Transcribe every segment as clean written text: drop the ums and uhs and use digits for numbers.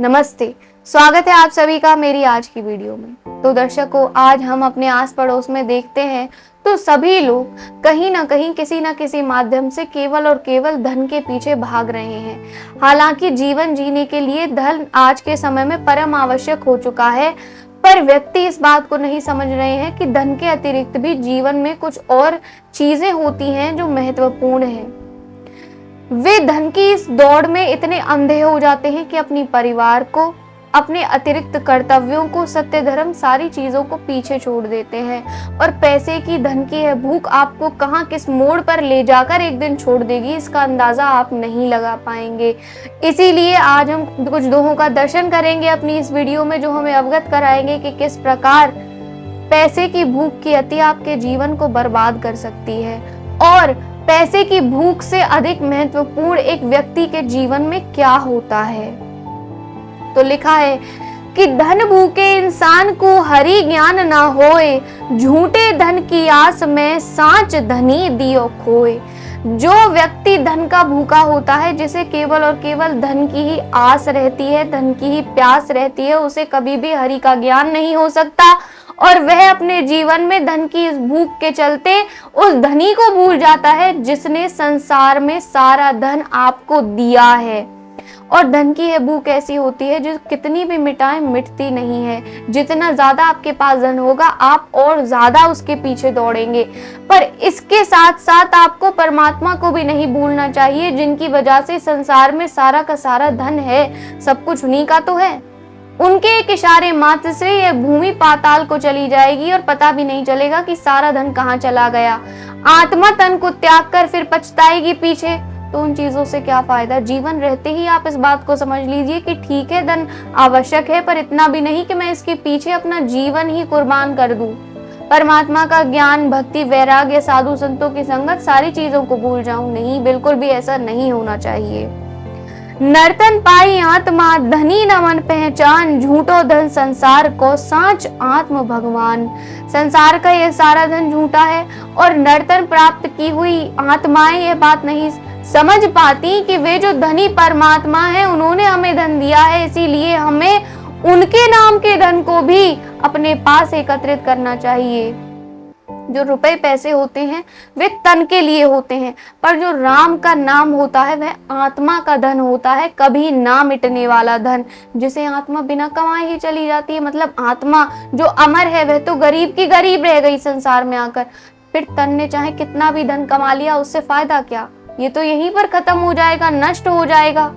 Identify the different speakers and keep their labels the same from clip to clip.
Speaker 1: नमस्ते, स्वागत है आप सभी का मेरी आज की वीडियो में। तो दर्शकों, आज हम अपने आस पड़ोस में देखते हैं तो सभी लोग कहीं ना कहीं किसी न किसी माध्यम से केवल और केवल धन के पीछे भाग रहे हैं। हालांकि जीवन जीने के लिए धन आज के समय में परम आवश्यक हो चुका है, पर व्यक्ति इस बात को नहीं समझ रहे हैं कि धन के अतिरिक्त भी जीवन में कुछ और चीजें होती हैं जो महत्वपूर्ण हैं। वे धन की इस दौड़ में इतने अंधे हो जाते हैं कि अपनी परिवार को, अपने अतिरिक्त कर्तव्यों को, सत्य धर्म सारी चीजों को पीछे छोड़ देते हैं। और पैसे की, धन की यह भूख आपको कहां किस मोड़ पर ले जाकर एक दिन छोड़ देगी, इसका अंदाजा आप नहीं लगा पाएंगे। इसीलिए आज हम कुछ दोहों का दर्शन करेंगे अपनी इस वीडियो में, जो हमें अवगत कराएंगे कि किस प्रकार पैसे की भूख की अति आपके जीवन को बर्बाद कर सकती है और पैसे की भूख से अधिक महत्वपूर्ण एक व्यक्ति के जीवन में क्या होता है। तो लिखा है कि धन भूखे इंसान को हरि ज्ञान ना होए, झूठे धन की आस में सांच धनी दियो खोए। जो व्यक्ति धन का भूखा होता है, जिसे केवल और केवल धन की ही आस रहती है, धन की ही प्यास रहती है, उसे कभी भी हरि का ज्ञान नहीं हो सकता और वह अपने जीवन में धन की इस भूख के चलते उस धनी को भूल जाता है जिसने संसार में सारा धन आपको दिया है। और धन की यह भूख ऐसी होती है जो कितनी भी मिटाएं मिटती नहीं है। जितना ज्यादा आपके पास धन होगा, आप और ज्यादा उसके पीछे दौड़ेंगे। पर इसके साथ साथ आपको परमात्मा को भी नहीं भूलना चाहिए, जिनकी वजह से संसार में सारा का सारा धन है। सब कुछ उन्हीं का तो है। उनके एक इशारे मात्र से यह भूमि पाताल को चली जाएगी और पता भी नहीं चलेगा कि सारा धन कहाँ चला गया। आत्मा तन को त्याग कर फिर पछताएगी पीछे, तो उन चीजों से क्या फायदा। जीवन रहते ही आप इस बात को समझ लीजिए कि ठीक है, धन आवश्यक है, पर इतना भी नहीं कि मैं इसके पीछे अपना जीवन ही कुर्बान कर दूं। परमात्मा का ज्ञान, भक्ति, वैराग्य, साधु संतों की संगत, सारी चीजों को भूल जाऊं। नहीं, बिल्कुल भी ऐसा नहीं होना चाहिए। नर्तन पाई आत्मा धनी न मन पहचान, झूठो धन संसार को सांच आत्म भगवान। संसार का ये सारा धन झूठा है और नर्तन प्राप्त की हुई आत्माएं ये बात नहीं समझ पाती कि वे जो धनी परमात्मा है, उन्होंने हमें धन दिया है, इसीलिए हमें उनके नाम के धन को भी अपने पास एकत्रित करना चाहिए। जो रुपए पैसे होते हैं वे तन के लिए होते हैं, पर जो राम का नाम होता है वह आत्मा का धन होता है, कभी ना मिटने वाला धन, जिसे आत्मा बिना कमाए ही चली जाती है। मतलब आत्मा जो अमर है वह तो गरीब की गरीब रह गई संसार में आकर। फिर तन ने चाहे कितना भी धन कमा लिया, उससे फायदा क्या? ये तो यहीं पर खत्म हो जाएगा, नष्ट हो जाएगा।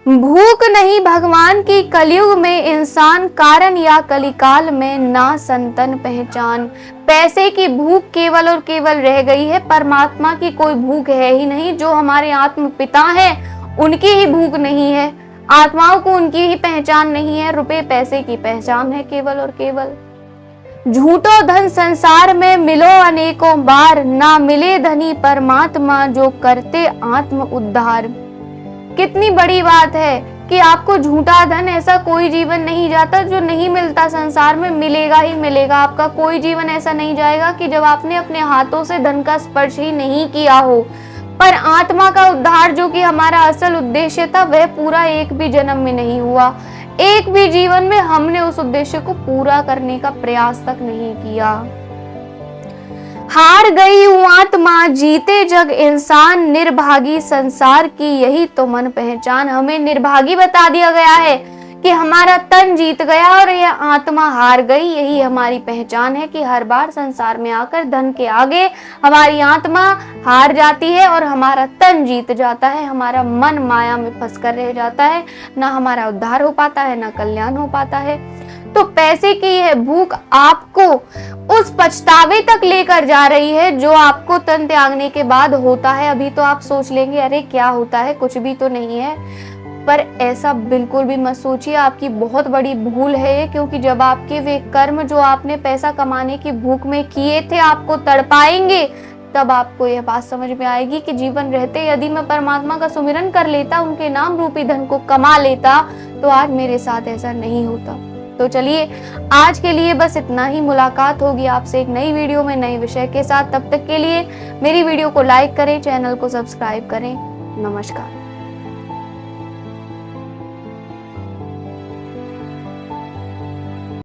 Speaker 1: भूख नहीं भगवान की कलयुग में इंसान, कारण या कलिकाल में ना संतन पहचान। पैसे की भूख केवल और केवल रह गई है, परमात्मा की कोई भूख है ही नहीं। जो हमारे आत्म पिता हैं उनकी ही भूख नहीं है, आत्माओं को उनकी ही पहचान नहीं है। रुपए पैसे की पहचान है केवल और केवल। झूठो धन संसार में मिलो अनेकों बार, ना मिले धनी परमात्मा जो करते आत्म उद्धार। कितनी बड़ी बात है कि आपको झूठा धन, ऐसा कोई जीवन नहीं जाता जो नहीं मिलता संसार में, मिलेगा ही मिलेगा। आपका कोई जीवन ऐसा नहीं जाएगा कि जब आपने अपने हाथों से धन का स्पर्श ही नहीं किया हो। पर आत्मा का उद्धार, जो कि हमारा असल उद्देश्य था, वह पूरा एक भी जन्म में नहीं हुआ। एक भी जीवन में हमने उस उद्देश्य को पूरा करने का प्रयास तक नहीं किया। हार गई हूँ आत्मा, जीते जग इंसान, निर्भागी संसार की यही तो मन पहचान। हमें निर्भागी बता दिया गया है कि हमारा तन जीत गया और यह आत्मा हार गई। यही हमारी पहचान है कि हर बार संसार में आकर धन के आगे हमारी आत्मा हार जाती है और हमारा तन जीत जाता है। हमारा मन माया में फंस कर रह जाता है, ना हमारा उद्धार हो पाता है, ना कल्याण हो पाता है। तो पैसे की यह भूख आपको उस पछतावे तक लेकर जा रही है जो आपको तन त्यागने के बाद होता है। अभी तो आप सोच लेंगे अरे क्या होता है, कुछ भी तो नहीं है, पर ऐसा बिल्कुल भी मत सोचिए। आपकी बहुत बड़ी भूल है ये, क्योंकि जब आपके वे कर्म जो आपने पैसा कमाने की भूख में किए थे आपको तड़पाएंगे, तब आपको यह बात समझ में आएगी कि जीवन रहते यदि मैं परमात्मा का सुमिरन कर लेता, उनके नाम रूपी धन को कमा लेता, तो आज मेरे साथ ऐसा नहीं होता। तो चलिए आज के लिए बस इतना ही। मुलाकात होगी आपसे एक नई वीडियो में नए विषय के साथ। तब तक के लिए मेरी वीडियो को लाइक करें, चैनल को सब्सक्राइब करें। नमस्कार।